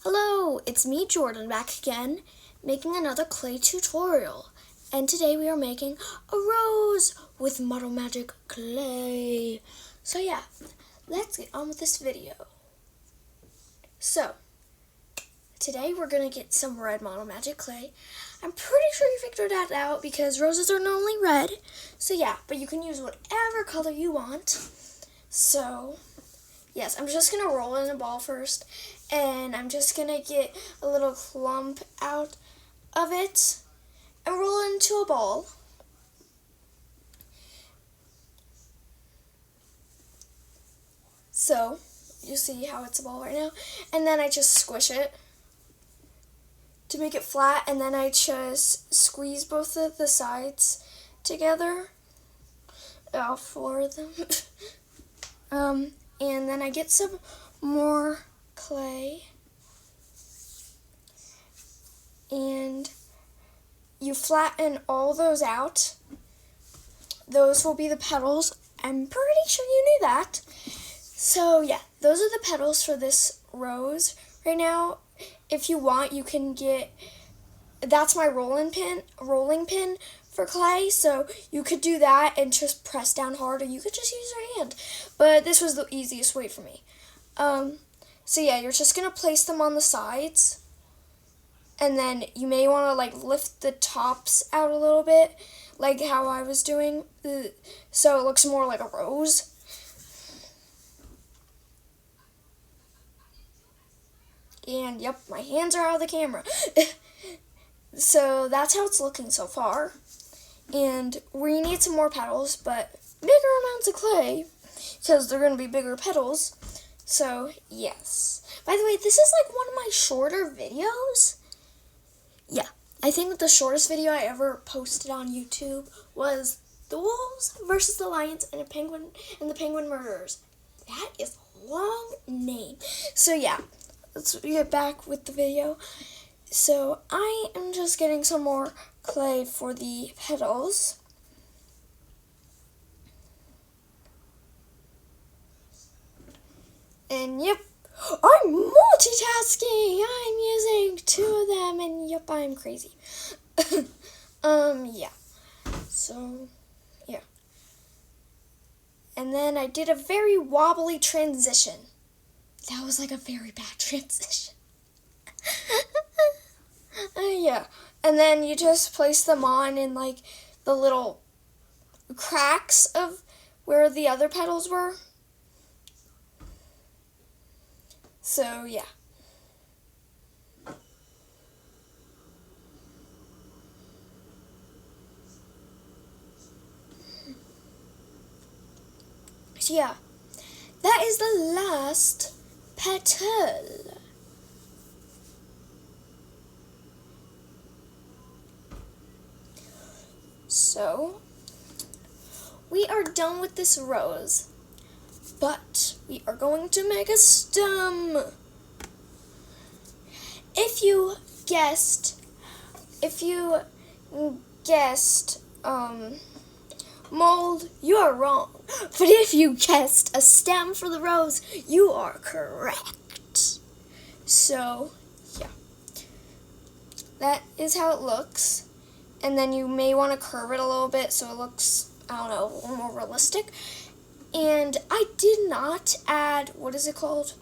Hello, it's me, Jordan, back again, making another clay tutorial. And today we are making a rose with Model Magic Clay. So yeah, let's get on with this video. So, today we're going to get some red Model Magic Clay. I'm pretty sure you figured that out because roses are normally red. So yeah, but you can use whatever color you want. So, yes, I'm just going to roll in a ball first. And I'm just going to get a little clump out of it and roll it into a ball. So, you see how it's a ball right now. And then I just squish it to make it flat. And then I just squeeze both of the sides together. All four of them. And then I get some more clay, and you flatten all those out. Those will be the petals. I'm pretty sure you knew that. So yeah, those are the petals for this rose right now. If you want, you can get, that's my rolling pin for clay, so you could do that and just press down hard, or you could just use your hand. But this was the easiest way for me. So yeah, you're just going to place them on the sides, and then you may want to like lift the tops out a little bit, like how I was doing, so it looks more like a rose. And yep, my hands are out of the camera. So that's how it's looking so far. And we need some more petals, but bigger amounts of clay, because they're going to be bigger petals. So, yes. By the way, this is like one of my shorter videos. Yeah, I think the shortest video I ever posted on YouTube was the wolves versus the lions and the penguin murderers. That is a long name. So, yeah, let's get back with the video. So, I am just getting some more clay for the petals. And yep, I'm multitasking. I'm using two of them, and yep, I'm crazy. Yeah. So, yeah. And then I did a very wobbly transition. That was like a very bad transition. Yeah. And then you just place them on in like the little cracks of where the other petals were. So, yeah. So, yeah. That is the last petal. So, we are done with this rose. But we are going to make a stem. If you guessed mold, you are wrong. But if you guessed a stem for the rose, you are correct. So, yeah. That is how it looks. And then you may want to curve it a little bit so it looks, I don't know, a little more realistic. And I did not add, what is it called?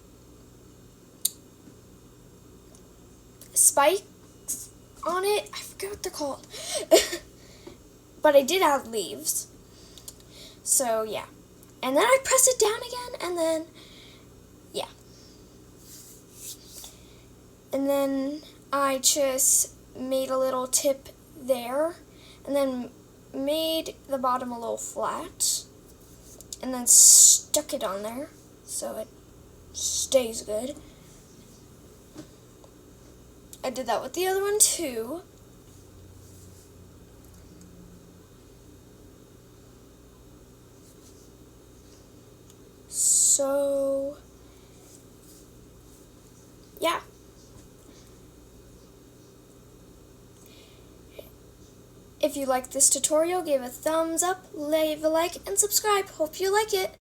Spikes on it. I forget what they're called. But I did add leaves. So, yeah. And then I press it down again, and then, yeah. And then I just made a little tip there, and then made the bottom a little flat. And then stuck it on there so it stays good. I did that with the other one too. So, yeah. If you liked this tutorial, give a thumbs up, leave a like, and subscribe. Hope you like it.